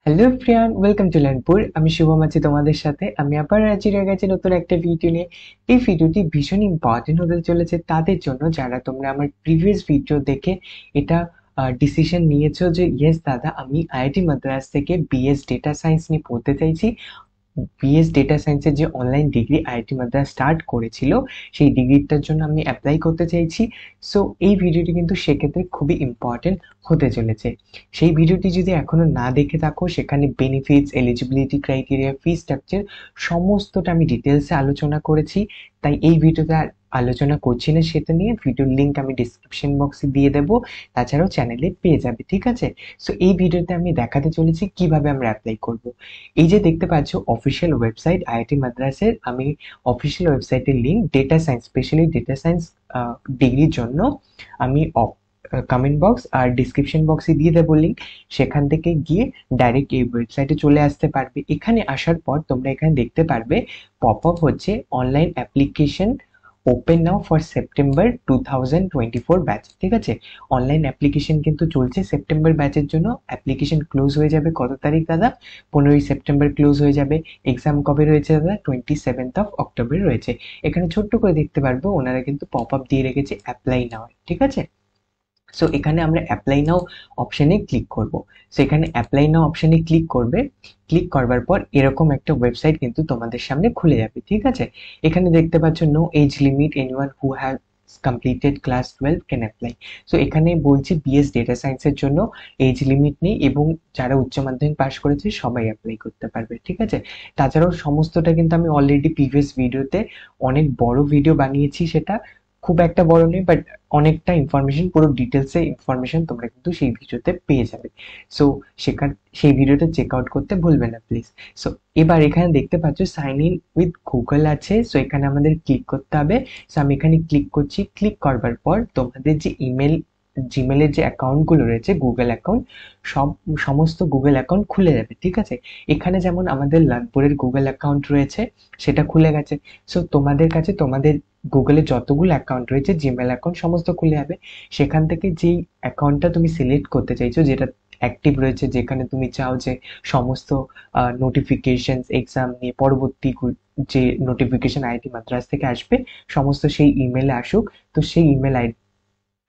Hello Priyan, welcome to Learnpur. আমি শুভম আছি তোমাদের সাথে। আমি আবার হাজির হয়ে গেছি নতুন একটা ভিডিও নিয়ে। এই ভিডিওটি ভীষণ ইম্পর্টেন্ট হতে চলেছে তাদের জন্য যারা তোমরা আমার প্রিভিয়াস ভিডিও দেখে এটা ডিসিশন নিয়েছো যে ইয়েস দাদা, আমি আইআইটি মাদ্রাস থেকে বিএস ডেটা সায়েন্স নিয়ে পড়তে চাইছি। বিএস ডেটা সায়েন্সের যে online degree IIT Madras start করেছিল, সেই ডিগ্রিটার জন্য আমি অ্যাপ্লাই করতে চাইছি। সো এই ভিডিওটি কিন্তু সেক্ষেত্রে খুবই ইম্পর্টেন্ট হতে চলেছে। সেই ভিডিওটি যদি এখনো না দেখে থাকো, সেখানে benefits, eligibility criteria, fee structure সমস্তটা আমি ডিটেলসে আলোচনা করেছি। তাই এই ভিডিওতে আর আলোচনা করছি না সেটা নিয়ে। ভিডিওর লিঙ্ক আমি ডিসক্রিপশন বক্সে দিয়ে দেবো, তাছাড়াও চ্যানেলে পেয়ে যাবে, ঠিক আছে? সো এই ভিডিওতে আমি দেখাতে চলেছি কিভাবে আমরা অ্যাপ্লাই করব। এই যে দেখতে পাচ্ছ অফিসিয়াল ওয়েবসাইট আইআইটি মাদ্রাসের, আমি অফিসিয়াল ওয়েবসাইটের link data science, specially data science ডিগ্রির জন্য আমি কমেন্ট বক্স আর ডিসক্রিপশন বক্সে দিয়ে দেবো লিঙ্ক। সেখান থেকে গিয়ে ডাইরেক্ট এই ওয়েবসাইটে চলে আসতে পারবে। এখানে আসার পর তোমরা এখানে দেখতে পারবে পপ আপ হচ্ছে online application open now for September 2024 batch, ঠিক আছে? অনলাইন অ্যাপ্লিকেশন কিন্তু চলছে সেপ্টেম্বর ব্যাচের জন্য। অ্যাপ্লিকেশন ক্লোজ হয়ে যাবে কত তারিখ দাদা? 15ই সেপ্টেম্বর ক্লোজ হয়ে যাবে। এক্সাম কবে রয়েছে দাদা? 27 অক্টোবর রয়েছে। এখানে ছোট্ট করে দেখতে পারবো ওনারা কিন্তু পপ আপ দিয়ে রেখেছে অ্যাপ্লাই নাও, ঠিক আছে? সো এখানে আমরা অ্যাপ্লাই নাও অপশনে ক্লিক করব। সো এখানে অ্যাপ্লাই নাও অপশনে ক্লিক করবে। ক্লিক করবার পর এরকম একটা ওয়েবসাইট কিন্তু তোমাদের সামনে খুলে যাবে, ঠিক আছে? এখানে দেখতে পাচ্ছ no age limit, anyone who have completed class 12 can apply. So এখানে বলছি বিএস ডেটা সায়েন্সের জন্য এজ লিমিট নেই এবং যারা উচ্চ মাধ্যমিক পাশ করেছে সবাই অ্যাপ্লাই করতে পারবে, ঠিক আছে? তাছাড়াও সমস্তটা কিন্তু আমি অলরেডি প্রিভিয়াস ভিডিওতে অনেক বড় ভিডিও বানিয়েছি, সেটা খুব একটা বড় নেই, বাট অনেকটা ইনফরমেশন, পুরো ডিটেলসে ইনফরমেশন তোমরা কিন্তু সেই ভিডিওতে পেয়ে যাবে। সো সেই ভিডিওটা চেক আউট করতে ভুলবে না প্লিজ। সো এবার এখানে দেখতে পাচ্ছ সাইন ইন উইথ গুগল আছে। সো এখানে আমাদের ক্লিক করতে হবে। সো আমি এখানে ক্লিক করছি। ক্লিক করবার পর তোমাদের যে জিমেলের যে অ্যাকাউন্ট গুলো রয়েছে, গুগল অ্যাকাউন্ট, সমস্ত গুগল অ্যাকাউন্ট খুলে যাবে, ঠিক আছে? এখানে যেমন আমাদের লালপুরের গুগল অ্যাকাউন্ট রয়েছে, সেটা খুলে গেছে। সো তোমাদের কাছে তোমাদের গুগলে যতগুলো অ্যাকাউন্ট রয়েছে, জিমেল অ্যাকাউন্ট সমস্ত খুলে যাবে। সেখান থেকে যেই অ্যাকাউন্টটা তুমি সিলেক্ট করতে চাইছো, যেটা অ্যাক্টিভ রয়েছে, যেখানে তুমি চাও যে সমস্ত নোটিফিকেশন এক্সাম নিয়ে পরবর্তী যে নোটিফিকেশন আইআইটি মাদ্রাস থেকে আসবে, সমস্ত সেই ইমেলে আসুক। তো সেই ইমেল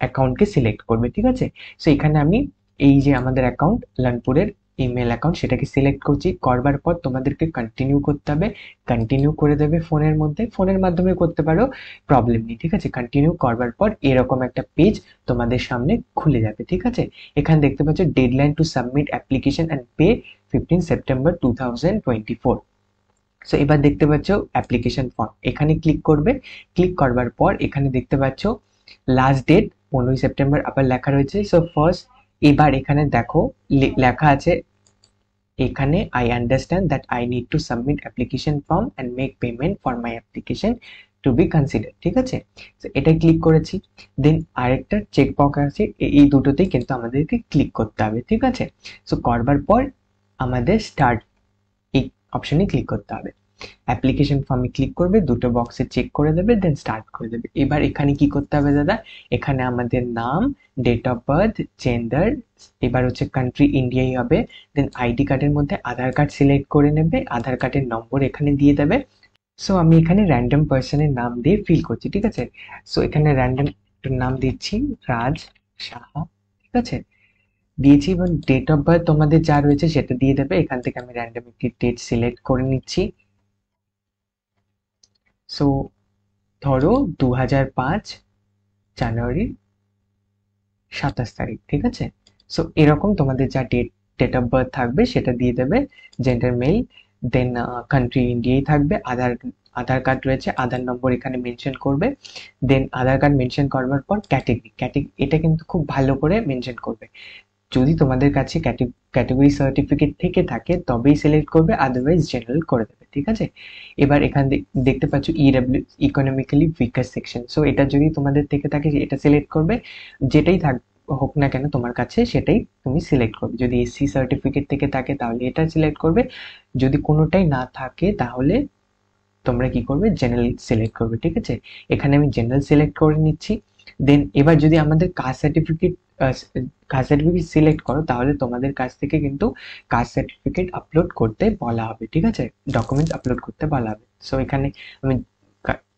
অ্যাকাউন্টকে সিলেক্ট করবে, ঠিক আছে? সো এখানে আমি এই যে আমাদের অ্যাকাউন্ট লার্নপুরের ইমেল অ্যাকাউন্ট, সেটাকে সিলেক্ট করছি। করবার পর তোমাদেরকে কন্টিনিউ করতে হবে। কন্টিনিউ করে দেবে ফোনের মধ্যে, ফোনের মাধ্যমে করতে পারো, প্রবলেম নেই, ঠিক আছে? কন্টিনিউ করবার পর এরকম একটা পেজ তোমাদের সামনে খুলে যাবে, ঠিক আছে? এখানে দেখতে পাচ্ছ deadline to submit application and pay 15 September 2024। So এবার দেখতে পাচ্ছ অ্যাপ্লিকেশন ফর্ম, এখানে ক্লিক করবে। ক্লিক করবার পর এখানে দেখতে পাচ্ছ লাস্ট ডেট 15ই সেপ্টেম্বর আবার লেখা রয়েছে। সো ফার্স্ট, এবার এখানে দেখো লেখা আছে এখানে I understand that I need to submit application form and make payment for my application to be consider, ঠিক আছে? তো এটা ক্লিক করেছি। দেন আরেকটা চেক বক্স আছে, এই দুটোতেই কিন্তু আমাদেরকে ক্লিক করতে হবে, ঠিক আছে? সো করবার পর আমাদের স্টার্ট এই অপশনে ক্লিক করতে হবে। অ্যাপ্লিকেশন ফর্মে ক্লিক করবে, দুটো বক্সে চেক করে দেবে, দেন স্টার্ট করে দেবে। এবার এখানে কি করতে হবে দাদা? এখানে আমাদের নাম, ডেট অফ বার্থ, জেন্ডার, এবার হচ্ছে কান্ট্রি ইন্ডিয়াই হবে। দেন আইডি কার্ডের মধ্যে আধার কার্ড সিলেক্ট করে নেবে, আধার কার্ডের নম্বর এখানে দিয়ে দেবে। সো আমি এখানে র্যান্ডম পার্সনের নাম দিয়ে ফিল করছি, ঠিক আছে? সো এখানে র্যান্ডম নাম দিচ্ছি রাজ সাহা, ঠিক আছে? দিয়েছি। এবং ডেট অফ বার্থ তোমাদের যা রয়েছে সেটা দিয়ে দেবে। এখান থেকে আমি র্যান্ডম একটি ডেট সিলেক্ট করে নিচ্ছি। সো ধরো 2005 জানুয়ারি 27 তারিখ, ঠিক আছে? সো এরকম তোমাদের যা ডেট অফ বার্থ থাকবে সেটা দিয়ে দেবে। জেন্ডার মেল, দেন কান্ট্রি ইন্ডিয়াই থাকবে। আধার কার্ড রয়েছে, আধার নম্বর এখানে মেনশন করবে। দেন আধার কার্ড মেনশন করবার পর ক্যাটেগরি এটা কিন্তু খুব ভালো করে মেনশন করবে। যদি তোমাদের কাছে ক্যাটেগরি সার্টিফিকেট থেকে থাকে তবেই সিলেক্ট করবে, আদারওয়াইজ জেনারেল করে দেবে, ঠিক আছে? এবার এখানে দেখতে পাচ্ছ EW economically weaker section. So এটা যদি তোমাদের থেকে থাকে এটা সিলেক্ট করবে। যেটাই হোক না কেন তোমার কাছে সেটাই তুমি সিলেক্ট করবে। যদি এসসি সার্টিফিকেট থেকে থাকে তাহলে এটা সিলেক্ট করবে। যদি কোনোটাই না থাকে তাহলে তোমরা কি করবে? জেনারেল সিলেক্ট করবে, ঠিক আছে? এখানে আমি জেনারেল সিলেক্ট করে নিচ্ছি। দেন এবার যদি আমাদের caste certificate caste certificate select করো, তাহলে তোমাদের কাছ থেকে কিন্তু কাস্ট সার্টিফিকেট আপলোড করতে বলা হবে, ঠিক আছে, ডকুমেন্টস আপলোড করতে বলা হবে। সো এখানে আমি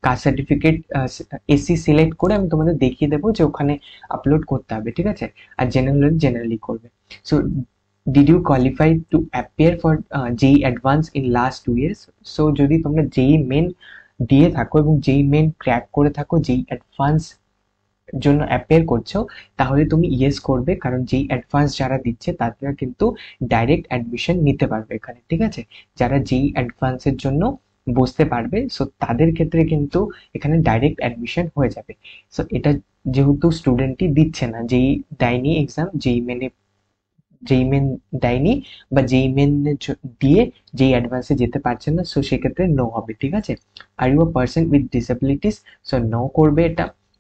কাস্ট সার্টিফিকেট এসসি সিলেক্ট করে আমি তোমাদের দেখিয়ে দেবো যে ওখানে আপলোড করতে হবে, ঠিক আছে। আর জেনারেল জেনারেলি করবে। So did you qualify to appear for JEE advance in last 2 years? So যদি তোমরা জেই মেন দিয়ে থাকো এবং জেই মেন ক্র্যাক করে থাকো, জেই অ্যাডভান্স জন্য অ্যাপিয়ার করছো, তাহলে তুমি ইয়েস করবে, কারণ যেই অ্যাডভান্স যারা দিচ্ছে তারা কিন্তু ডাইরেক্ট অ্যাডমিশন নিতে পারবে এখানে, ঠিক আছে। যারা যেই অ্যাডভান্সের জন্য বসতে পারবে, সো তাদের ক্ষেত্রে কিন্তু এখানে ডাইরেক্ট অ্যাডমিশন হয়ে যাবে। সো এটা যেহেতু স্টুডেন্টই দিচ্ছে না, যেই দেয়নি এক্সাম, যেই মেন দেয়নি বা যেই মেন দিয়ে যেই অ্যাডভান্সে যেতে পারছে না, সো সেক্ষেত্রে নো হবে, ঠিক আছে। Are you a person with disabilities, so no করবে,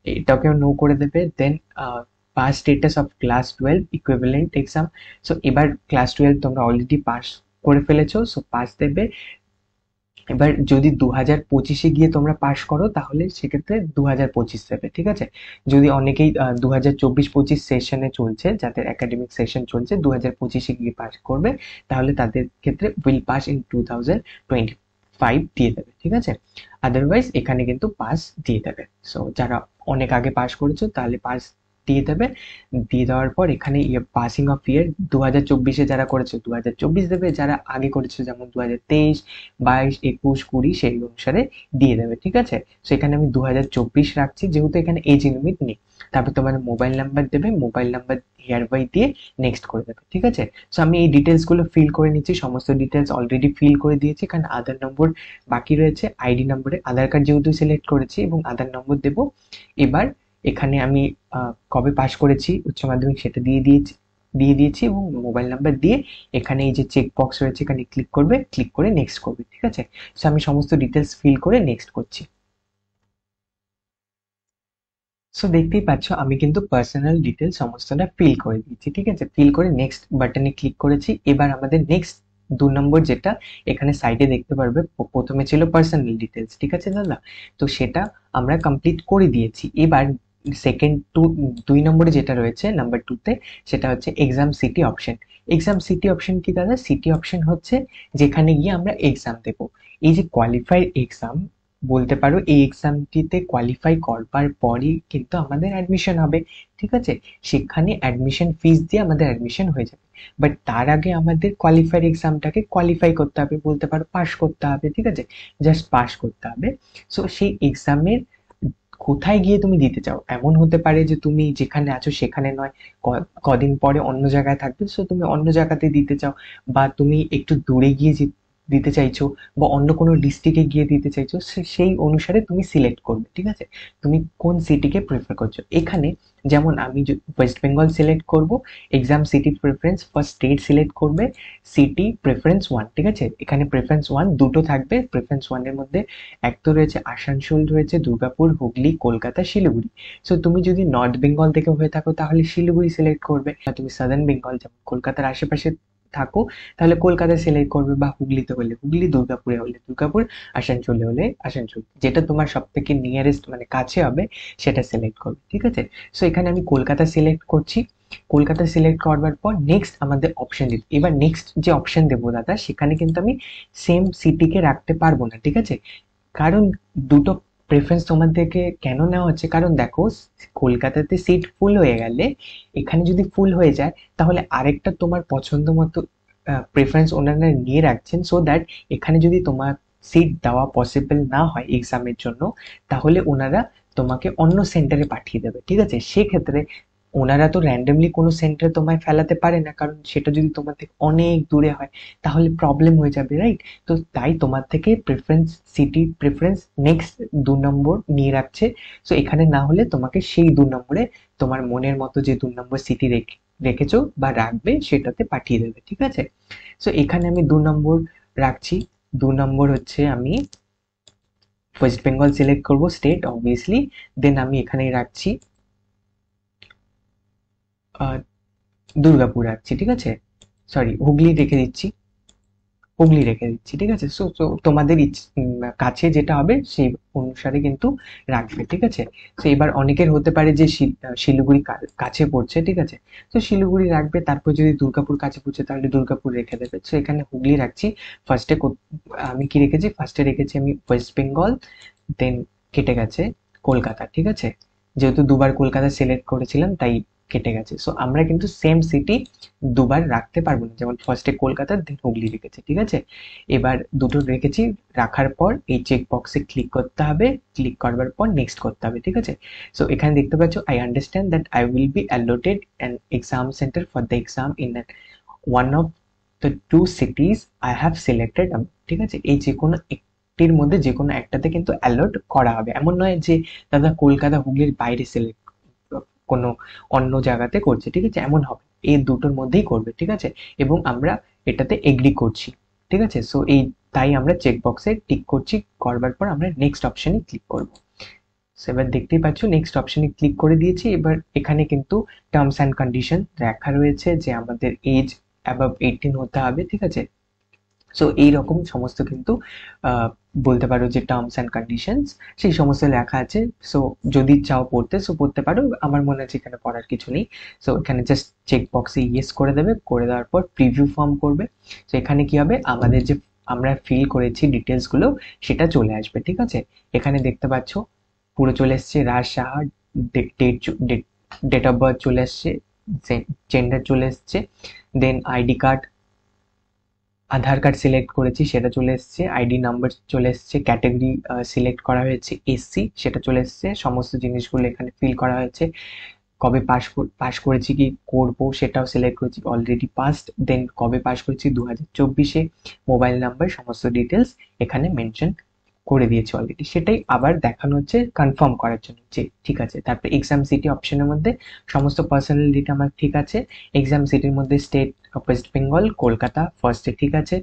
এটাকেও নো করে দেবে। Then pass status of class 12 equivalent exam. So এবার ক্লাস 12 তোমরা অলরেডি পাস করে ফেলেছো, সো পাস দেবে। এবার যদি 2025-এ গিয়ে তোমরা পাস করো, তাহলে সেক্ষেত্রে 2025 দেবে, ঠিক আছে। যদি অনেকেই 2024-25 সেশনে চলছে, যাদের একাডেমিক সেশন চলছে, 2025-এ গিয়ে পাস করবে, তাহলে তাদের ক্ষেত্রে উইল পাস ইন 2025 দিয়ে দেবে, ঠিক আছে। আদারওয়াইজ এখানে কিন্তু পাস দিয়ে দেবে। সো যারা অনেক আগে পাস করেছো, তাহলে পাস দিয়ে দেবে। দিয়ে দেওয়ার পর এখানে পাসিং অফ ইয়ার 2024-এ যারা করেছে 2024 দেবে, যারা আগে করেছে যেমন 2023, 22, 21, 20 সেই অনুসারে দিয়ে দেবে, ঠিক আছে। সো এখানে আমি 2024 রাখছি, যেহেতু এখানে এজ লিমিট নেই। তারপর তোমার মোবাইল নাম্বার দেবে, মোবাইল নাম্বার হিয়ার বাই দিয়ে নেক্সট করে দেবে, ঠিক আছে। সো আমি এই ডিটেলস গুলো ফিল করে নিচ্ছি, সমস্ত ডিটেলস অলরেডি ফিল করে দিয়েছি, কারণ আধার নম্বর বাকি রয়েছে। আইডি নম্বরে আধার কার্ড যেহেতু সিলেক্ট করেছি এবং আধার নম্বর দেবো। এবার এখানে আমি কবে পাস করেছি উচ্চ মাধ্যমিক সেটা দিয়ে দিয়েছি এবং মোবাইল নাম্বার দিয়ে এখানে এই যে চেক বক্স রয়েছে এখানে ক্লিক করবে, ক্লিক করে নেক্সট করবে, ঠিক আছে। সো আমি সমস্ত ডিটেলস ফিল করে নেক্সট করছি। সো দেখতেই পাচ্ছ আমি কিন্তু পার্সোনাল ডিটেল সমস্তটা ফিল করে দিয়েছি, ঠিক আছে। ফিল করে নেক্সট বাটনে ক্লিক করেছি। এবার আমাদের নেক্সট 2 নম্বর যেটা এখানে সাইডে দেখতে পারবে, প্রথমে ছিল পার্সোনাল ডিটেলস, ঠিক আছে দাদা। তো সেটা আমরা কমপ্লিট করে দিয়েছি। এবার সেকেন্ড 2 নম্বরে যেটা রয়েছে নাম্বার 2-তে, সেটা হচ্ছে exam city option. Exam city option কি দাদা? সিটি অপশন হচ্ছে যেখানে গিয়ে আমরা এক্সাম দেবো। এই যে কোয়ালিফাইড এক্সাম বলতে পারো, এই এক্সামটিতে কোয়ালিফাই করবার পরই কিন্তু আমাদের অ্যাডমিশন হবে, ঠিক আছে। সেখানে অ্যাডমিশন ফিস দিয়ে আমাদের অ্যাডমিশন হয়ে যাবে। বাট তার আগে আমাদের কোয়ালিফাইড এক্সামটাকে কোয়ালিফাই করতে হবে, বলতে পারো পাস করতে হবে, ঠিক আছে। জাস্ট পাস করতে হবে। সো সেই এক্সামের কোথায় গিয়ে তুমি দিতে চাও, এমন হতে পারে যে তুমি যেখানে আছো সেখানে নয়, কদিন পরে অন্য জায়গায় থাকবে, সো তুমি অন্য জায়গাতে দিতে চাও, বা তুমি একটু দূরে গিয়ে দিতে চাইছো, বা অন্য কোনো ডিস্ট্রিক্টে গিয়ে দিতে চাইছো, সেই অনুসারে তুমি সিলেক্ট করবে, ঠিক আছে। তুমি কোন সিটিকে প্রেফার করছো। এখানে যেমন আমি ওয়েস্ট বেঙ্গল সিলেক্ট করব, exam city preference for state select করবে, সিটি প্রেফারেন্স 1, ঠিক আছে। এখানে প্রেফারেন্স 1 দুটো থাকবে। প্রেফারেন্স 1 এর মধ্যে এক তো রয়েছে আসানসোল, রয়েছে দুর্গাপুর, হুগলি, কলকাতা, শিলিগুড়ি। সো তুমি যদি নর্থ বেঙ্গল থেকে হয়ে থাকো তাহলে শিলিগুড়ি সিলেক্ট করবে, আর তুমি সাদার্ন বেঙ্গল যেমন কলকাতার আশেপাশে থাকো তাহলে কলকাতা সিলেক্ট করবে, বা হুগলিতে হলে হুগলি, দুর্গাপুরে হলে দুর্গাপুর, আসানসোলে হলে আসানসোল, যেটা তোমার সব থেকে নিয়ারেস্ট মানে কাছে হবে সেটা সিলেক্ট করবে, ঠিক আছে। সো এখানে আমি কলকাতা সিলেক্ট করছি। কলকাতা সিলেক্ট করবার পর নেক্সট আমাদের অপশন দিতে, এবার নেক্সট যে অপশন দেবো দাদা, সেখানে কিন্তু আমি সেম সিটিকে রাখতে পারবো না, ঠিক আছে। কারণ দুটো প্রেফারেন্স তোমার থেকে কেন নেওয়া হচ্ছে, কারণ দেখো কলকাতাতে সিট ফুল হয়ে গেলে, এখানে যদি ফুল হয়ে যায় তাহলে আরেকটা তোমার পছন্দ মতো প্রেফারেন্স ওনারা নিয়ে রাখছেন, সো দ্যাট এখানে যদি তোমার সিট দেওয়া পসিবল না হয় এক্সামের জন্য, তাহলে ওনারা তোমাকে অন্য সেন্টারে পাঠিয়ে দেবে, ঠিক আছে। সেক্ষেত্রে ওনারা তো র্যান্ডমলি কোনো সেন্টারে তোমায় ফেলাতে পারে না, কারণ সেটা যদি তোমার থেকে অনেক দূরে হয় তাহলে প্রবলেম হয়ে যাবে, রাইট। তো তাই তোমার থেকে প্রেফারেন্স সিটি প্রেফারেন্স নেক্সট 2 নম্বর নিয়ে রাখছে। সো এখানে না হলে তোমাকে সেই 2 নম্বরে তোমার মনের মতো যে 2 নম্বর সিটি রেখেছো বা রাখবে সেটাতে পাঠিয়ে দেবে, ঠিক আছে। সো এখানে আমি 2 নম্বর রাখছি। 2 নম্বর হচ্ছে আমি ওয়েস্ট বেঙ্গল সিলেক্ট করবো, স্টেট অবভিয়াসলি। দেন আমি এখানে রাখছি দুর্গাপুর রাখছি, ঠিক আছে। সরি, হুগলি রেখে দিচ্ছি। হুগলি রেখে দিচ্ছি, ঠিক আছে। সো তো তোমাদের কাছে যেটা হবে সেই অনুসারে কিন্তু রাখবে, ঠিক আছে। তো এবার অনেকের হতে পারে যে শিলিগুড়ি কাছে পড়ছে, ঠিক আছে। তো শিলিগুড়ি রাখবে, তারপর যদি দুর্গাপুর কাছে পড়ছে তাহলে দুর্গাপুর রেখে দেবে। তো এখানে হুগলি রাখছি। ফার্স্টে আমি কি রেখেছি, ফার্স্টে রেখেছি আমি ওয়েস্ট বেঙ্গল, দেন কেটে গেছে কলকাতা, ঠিক আছে। যেহেতু দুবার কলকাতা সিলেক্ট করেছিলাম তাই কেটে গেছে। সো আমরা কিন্তু সেম সিটি দুবার রাখতে পারবো না, যেমন ফার্স্টে কলকাতা দেন হুগলি রেখেছি, ঠিক আছে। এবার দুটো রেখেছি, রাখার পর এই চেক বক্সে ক্লিক করতে হবে, ক্লিক করবার পর নেক্সট করতে হবে, ঠিক আছে। সো এখানে দেখতে পাচ্ছ I understand that I will be allotted an exam centre for the exam in one of the two cities I have selected, ঠিক আছে। এই যে কোনো একটির মধ্যে যে কোনো একটাতে কিন্তু অ্যালট করা হবে, এমন নয় যে দাদা কলকাতা হুগলির বাইরে সিলেক্ট কোনো অন্য জায়গাতে করছে, ঠিক আছে, এমন হবে। এই দুটোর মধ্যেই করবে, ঠিক আছে। এবং আমরা এটাতে এগ্রি করছি, ঠিক আছে। সো এই তাই আমরা চেক বক্সে টিক করছি, করবার পর আমরা নেক্সট অপশনে ক্লিক করব। সো এবার দেখতেই পাচ্ছ নেক্সট অপশনে ক্লিক করে দিয়েছি। এবার এখানে কিন্তু টার্মস অ্যান্ড কন্ডিশন লেখা রয়েছে যে আমাদের এজ অ্যাবাভ 18 হতে হবে, ঠিক আছে। সো এইরকম সমস্ত কিন্তু বলতে পারো যে টার্মস অ্যান্ড কন্ডিশনস সেই সমস্ত লেখা আছে। সো যদি চাও পড়তে সো পড়তে পারো, আমার মনে আছে এখানে পড়ার কিছু নেই। সো এখানে জাস্ট চেক বক্সে ইয়েস করে দেবে, করে দেওয়ার পর প্রিভিউ ফর্ম করবে। সো এখানে কি হবে, আমাদের যে আমরা ফিল করেছি ডিটেলস গুলো সেটা চলে আসবে, ঠিক আছে। এখানে দেখতে পাচ্ছ পুরো চলে এসছে, রাজ সাহা, ডেট অফ বার্থ চলে এসছে, জেন্ডার চলে এসছে, দেন আইডি কার্ড, আধার কার্ড সিলেক্ট করেছি সেটা চলে এসছে, আইডি নাম্বার চলে এসছে, ক্যাটাগরি সিলেক্ট করা হয়েছে এসসি সেটা চলে এসছে, সমস্ত জিনিসগুলো এখানে ফিল করা হয়েছে। কবে পাস করেছি কি করব সেটাও সিলেক্ট করেছি, অলরেডি পাসড, দেন কবে পাস করেছি 2024-এ, মোবাইল নাম্বার, সমস্ত ডিটেলস এখানে মেনশন করে দিয়েছি অলরেডি। সেটাই আবার দেখানো হচ্ছে কনফার্ম করার জন্য যে ঠিক আছে। তারপরে এক্সাম সিটি অপশনের মধ্যে সমস্ত পার্সোনাল ডিটা আমার ঠিক আছে। এক্সাম সিটির মধ্যে স্টেট ওয়েস্ট বেঙ্গল, কলকাতা ফার্স্টে ঠিক আছে,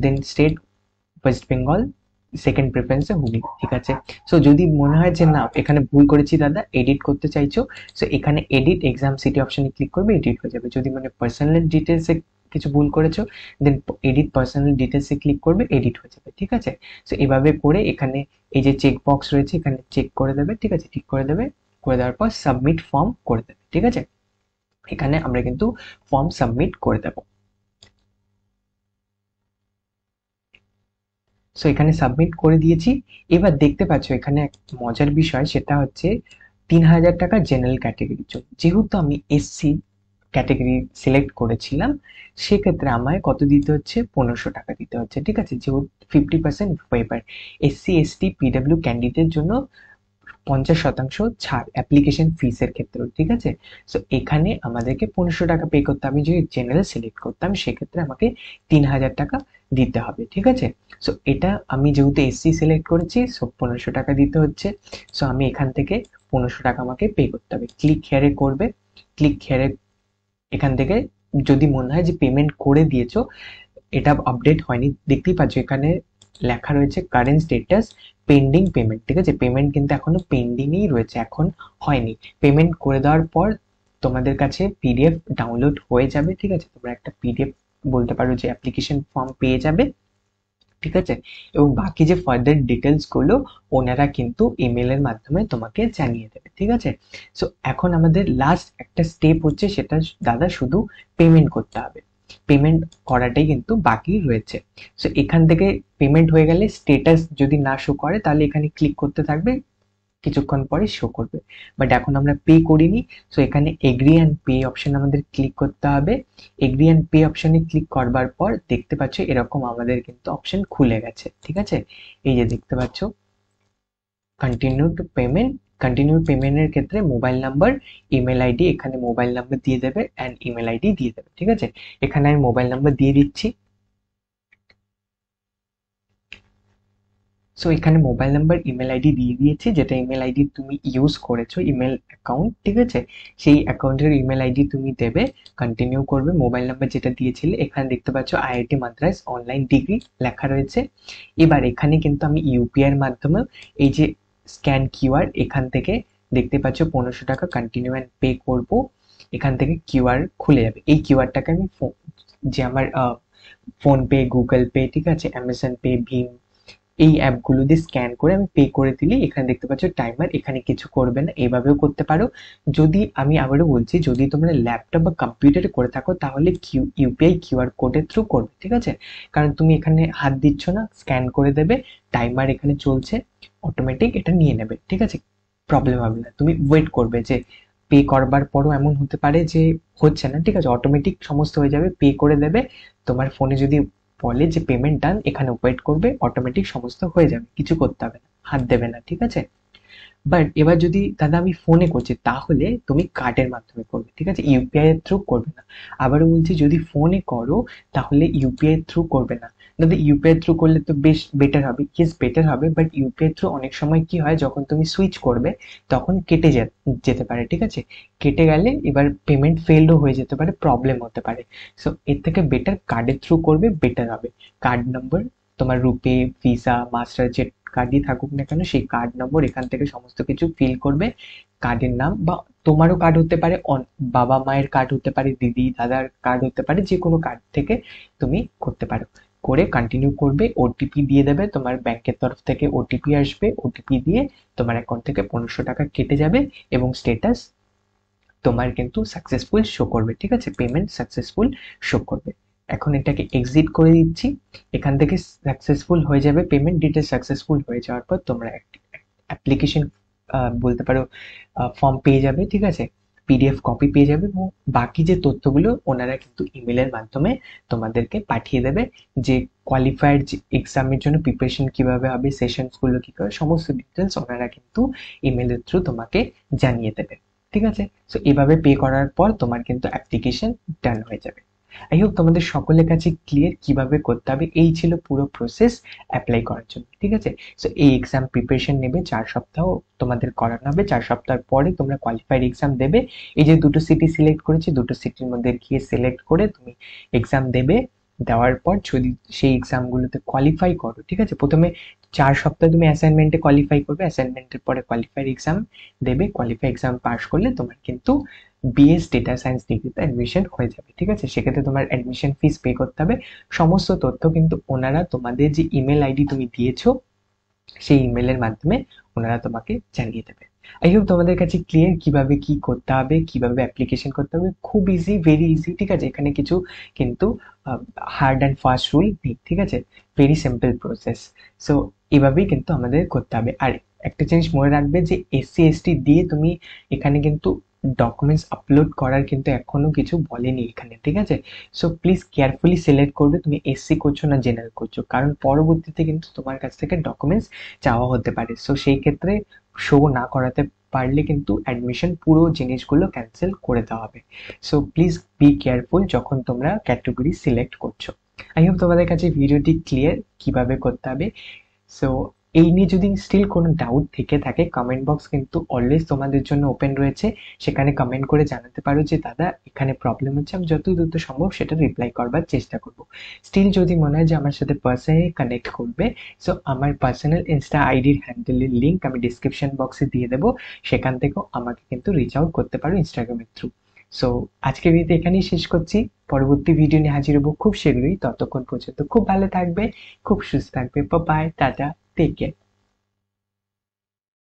then state West Bengal, second প্রেফারেন্সে হুগলি, ঠিক আছে। সো যদি মনে হয় যে না এখানে ভুল করেছি দাদা, এডিট করতে চাইছো, সো এখানে এডিট এক্সাম সিটি অপশনে ক্লিক করবে, এডিট হয়ে যাবে। যদি মানে পার্সোনাল ডিটেলসে কিছু ভুল করেছো দেন এডিট পার্সোনাল ডিটেলসে ক্লিক করবে, এডিট হয়ে যাবে, ঠিক আছে। সো এভাবে করে এখানে এই যে চেক বক্স রয়েছে এখানে চেক করে দেবে, ঠিক আছে, ঠিক করে দেবে, করে দেওয়ার পর সাবমিট ফর্ম করে দেবে, ঠিক আছে। এখানে আমরা কিন্তু ফর্ম সাবমিট করে দেবো। সো এখানে সাবমিট করে দিয়েছি। এবার দেখতে পাচ্ছ এখানে এক মজার বিষয়, সেটা হচ্ছে 3000 টাকা জেনারেল ক্যাটাগরির জন্য। যেহেতু আমি এসসি ক্যাটাগরি সিলেক্ট করেছিলাম সেক্ষেত্রে আমায় কত দিতে হচ্ছে, 1500 টাকা দিতে হচ্ছে, ঠিক আছে। যেহেতু 50% ওয়েবার, এসসি এসটি পিডব্লিউ ক্যান্ডিডেটের জন্য 50% ছাড় অ্যাপ্লিকেশন ফিসের ক্ষেত্রেও, ঠিক আছে। সো এখানে আমাদেরকে 1500 টাকা পে করতে হবে। যদি জেনারেল সিলেক্ট করতাম সেক্ষেত্রে আমাকে 3000 টাকা দিতে হবে, ঠিক আছে। সো এটা আমি যেহেতু এসসি সিলেক্ট করেছি সো 1500 টাকা দিতে হচ্ছে। সো আমি এখান থেকে 1500 টাকা আমাকে পে করতে হবে। ক্লিক হেয়ারে করবে, ক্লিক হেয়ারে এখান থেকে যদি মনে হয় যে পেমেন্ট করে দিয়েছো, এটা আপডেট হয়নি, দেখতেই পাচ্ছ এখানে লেখা রয়েছে কারেন্ট স্টেটাস পেন্ডিং পেমেন্ট, ঠিক আছে। পেমেন্ট কিন্তু এখনো পেন্ডিংই রয়েছে, এখন হয়নি। পেমেন্ট করে দেওয়ার পর তোমাদের কাছে পিডিএফ ডাউনলোড হয়ে যাবে, ঠিক আছে। তোমরা একটা পিডিএফ বলতে পারো যে অ্যাপ্লিকেশন ফর্ম পেয়ে যাবে, ঠিক আছে। এবং বাকি যে ফার্দার ডিটেলস গুলো ওনারা কিন্তু ইমেল এর মাধ্যমে তোমাকে জানিয়ে দেবে, ঠিক আছে। সো এখন আমাদের লাস্ট একটা স্টেপ হচ্ছে, সেটা দাদা শুধু পেমেন্ট করতে হবে। পেমেন্ট করাটাই কিন্তু বাকি রয়েছে। সো এখান থেকে পেমেন্ট হয়ে গেলে স্টেটাস যদি না শো করে তাহলে এখানে ক্লিক করতে থাকবে, কিছুক্ষণ পরে শো করবে। বাট এখন আমরা পে করিনি, সো এখানে এগ্রি অ্যান্ড পে অপশন আমাদের ক্লিক করতে হবে। এগ্রি অ্যান্ড পে অপশনে ক্লিক করবার পর দেখতে পাচ্ছ এরকম আমাদের কিন্তু অপশন খুলে গেছে, ঠিক আছে। এই যে দেখতে পাচ্ছ কন্টিনিউ টু পেমেন্ট, কন্টিনিউ পেমেন্টের ক্ষেত্রে মোবাইল নাম্বার, ইমেল আইডি, এখানে মোবাইল নাম্বার দিয়ে দেবে অ্যান্ড ইমেল আইডি দিয়ে দেবে, ঠিক আছে। এখানে আমি মোবাইল নাম্বার দিয়ে দিচ্ছি। সো এখানে মোবাইল নাম্বার ইমেল আইডি দিয়ে দিয়েছি, যেটা ইমেল আইডি তুমি ইউজ করেছো ইমেল অ্যাকাউন্ট, ঠিক আছে। সেই অ্যাকাউন্টের ইমেল আইডি তুমি দেবে, কন্টিনিউ করবে। মোবাইল নাম্বার যেটা দিয়েছিলে এখানে দেখতে পাচ্ছ আইআইটি মাদ্রাস অনলাইন ডিগ্রি লেখা রয়েছে। এবার এখানে কিন্তু আমি ইউপিআই এর মাধ্যমে এই যে স্ক্যান কিউআর, এখান থেকে দেখতে পাচ্ছ 1500 টাকা কন্টিনিউ অ্যান্ড পে করব। এখান থেকে কিউআর খুলে যাবে, এই কিউআরটাকে আমি যে আমার ফোনপে, গুগল পে, ঠিক আছে, অ্যামাজন পে, ভীম, এই অ্যাপগুলো দিয়ে স্ক্যান করে আমি পে করে দিলে এখানে দেখতে পাচ্ছ টাইমার, এখানে কিছু করবে না। এইভাবেও করতে পারো। যদি আমি আবারও বলছি, যদি তোমরা ল্যাপটপ বা কম্পিউটারে করে থাকো তাহলে ইউপিআই কিউআর কোডের থ্রু করবে, ঠিক আছে, কারণ তুমি এখানে হাত দিচ্ছ না, স্ক্যান করে দেবে, টাইমার এখানে চলছে, অটোমেটিক এটা নিয়ে নেবে, ঠিক আছে, প্রবলেম হবে না। তুমি ওয়েট করবে যে পে করবার পরও এমন হতে পারে যে হচ্ছে না, ঠিক আছে, অটোমেটিক সমস্ত হয়ে যাবে, পে করে দেবে। তোমার ফোনে যদি বলে যে পেমেন্ট ডান, এখানে ওয়েট করবে, অটোমেটিক সমস্ত হয়ে যাবে, কিছু করতে হবে না, হাত দেবে না, ঠিক আছে। বাট এবার যদি দাদা আমি ফোনে করছি তাহলে তুমি কার্ডের মাধ্যমে করবে, ঠিক আছে, ইউপিআই এর থ্রু করবে না। আবারও বলছি, যদি ফোনে করো তাহলে ইউপিআই এর থ্রু করবে না। দাদা ইউপিআই এর থ্রু করলে তো বেশ বেটার হবে, ইয়েস বেটার হবে, বাট ইউপিআই এর থ্রু অনেক সময় কি হয়, যখন তুমি সুইচ করবে তখন কেটে যেতে পারে, ঠিক আছে, কেটে গেলে এবার পেমেন্ট ফেলও হয়ে যেতে পারে, প্রবলেম হতে পারে। সো এর থেকে বেটার কার্ডের থ্রু করবে, বেটার হবে। কার্ড নম্বর তোমার রুপে, ভিসা, মাস্টার, যে কার্ডই থাকুক না কেন, সেই কার্ড নম্বর এখান থেকে সমস্ত কিছু ফিল করবে, কার্ডের নাম, বা তোমারও কার্ড হতে পারে, বাবা মায়ের কার্ড হতে পারে, দিদি দাদার কার্ড হতে পারে, যে কোনো কার্ড থেকে তুমি করতে পারো। করে কন্টিনিউ করবে, ওটিপি দিয়ে দেবে, তোমার ব্যাংকের তরফ থেকে ওটিপি আসবে, ওটিপি দিয়ে তোমার অ্যাকাউন্ট থেকে 1500 টাকা কেটে যাবে, এবং স্টেটাস তোমার কিন্তু সাকসেসফুল শো করবে, ঠিক আছে, পেমেন্ট সাকসেসফুল শো করবে। এখন এটাকে এক্সিট করে দিচ্ছি, এখান থেকে সাকসেসফুল হয়ে যাবে, পেমেন্ট ডিটেল সাকসেসফুল হয়ে যাওয়ার পর তোমরা অ্যাপ্লিকেশন বলতে পারো ফর্ম পেয়ে যাবে, ঠিক আছে, পিডিএফ কপি পেয়ে যাবে, এবং বাকি যে তথ্যগুলো ওনারা কিন্তু ইমেলের মাধ্যমে তোমাদেরকে পাঠিয়ে দেবে, যে কোয়ালিফাইড যে এক্সামের জন্য প্রিপারেশন কিভাবে হবে, সেশনস গুলো কি করে, সমস্ত ডিটেলস ওনারা কিন্তু ইমেলের থ্রু তোমাকে জানিয়ে দেবে, ঠিক আছে। সো এভাবে পে করার পর তোমার কিন্তু অ্যাপ্লিকেশন ডান হয়ে যাবে। আই হোপ তোমাদের সকলের কাছে ক্লিয়ার কিভাবে করতে হবে। এই ছিল পুরো প্রসেস অ্যাপ্লাই করার জন্য, ঠিক আছে। সো এই এক্সাম প্রিপারেশন নেবে 4 সপ্তাহ, তোমাদের করানো হবে, 4 সপ্তাহ পরে তোমরা কোয়ালিফাইড এক্সাম দেবে। এই যে দুটো সিটি সিলেক্ট করেছি, দুটো সিটির মধ্যে গিয়ে সিলেক্ট করে তুমি এক্সাম দেবে। দেওয়ার পর যদি সেই এক্সাম গুলোতে কোয়ালিফাই করো, ঠিক আছে, প্রথমে 4 সপ্তাহ তুমি অ্যাসাইনমেন্টে কোয়ালিফাই করবে, অ্যাসাইনমেন্টের পরে কোয়ালিফাইড এক্সাম দেবে, কোয়ালিফাই এক্সাম পাস করলে তোমার কিন্তু বিএস ডেটা সায়েন্স ডিগ্রিতে অ্যাডমিশন হয়ে যাবে, ঠিক আছে। সেক্ষেত্রে তোমার অ্যাডমিশন ফিস পে করতে হবে। সমস্ত তথ্য কিন্তু ওনারা তোমাদের যে ইমেল আইডি তুমি দিয়েছো সেই ইমেলের মাধ্যমে ওনারা তোমাকে জানিয়ে দেবে। আই হোপ তোমাদের কাছে ক্লিয়ার কিভাবে কি করতে হবে, কিভাবে অ্যাপ্লিকেশন করতে হবে, খুব ইজি, ভেরি ইজি, ঠিক আছে, এখানে কিছু কিন্তু হার্ড অ্যান্ড ফাস্ট রুল নেই, ঠিক আছে, ভেরি সিম্পল প্রসেস। সো এভাবেই কিন্তু আমাদের করতে হবে। আর একটা জিনিস মনে রাখবে যে এসসি এসটি দিয়ে তুমি এখানে কিন্তু ডকুমেন্টস আপলোড করার কিন্তু এখনো কিছু বলেনি এখানে, ঠিক আছে। সো প্লিজ কেয়ারফুলি সিলেক্ট করবে তুমি এসসি করছো না জেনারেল করছো, কারণ পরবর্তীতে কিন্তু তোমার কাছ থেকে ডকুমেন্টস চাওয়া হতে পারে। সো সেই ক্ষেত্রে শো না করাতে পারলে কিন্তু অ্যাডমিশন পুরো জিনিসগুলো ক্যান্সেল করে দেওয়া হবে। সো প্লিজ বি কেয়ারফুল যখন তোমরা ক্যাটাগরি সিলেক্ট করছো। আই হোপ তোমাদের কাছে ভিডিওটি ক্লিয়ার কিভাবে করতে হবে। সো এই নিয়ে যদি স্টিল কোনো ডাউট থেকে থাকে, কমেন্ট বক্স কিন্তু অলওয়েজ তোমাদের জন্য ওপেন রয়েছে, সেখানে কমেন্ট করে জানাতে পারো যে দাদা এখানে প্রবলেম হচ্ছে, আমি যত দ্রুত সম্ভব সেটা রিপ্লাই করবার চেষ্টা করব। স্টিল যদি মনে হয় যে আমার সাথে পার্সোনালি কানেক্ট করবে, সো আমার পার্সোনাল ইনস্টা আইডির হ্যান্ডেলের লিঙ্ক আমি ডিসক্রিপশন বক্সে দিয়ে দেবো, সেখান থেকেও আমাকে কিন্তু রিচ আউট করতে পারো ইনস্টাগ্রামের থ্রু। সো আজকের ভিডিও এখানেই শেষ করছি, পরবর্তী ভিডিও নিয়ে হাজির হবো খুব শীঘ্রই। ততক্ষণ পর্যন্ত খুব ভালো থাকবে, খুব সুস্থ থাকবে, bye bye, tata, take care.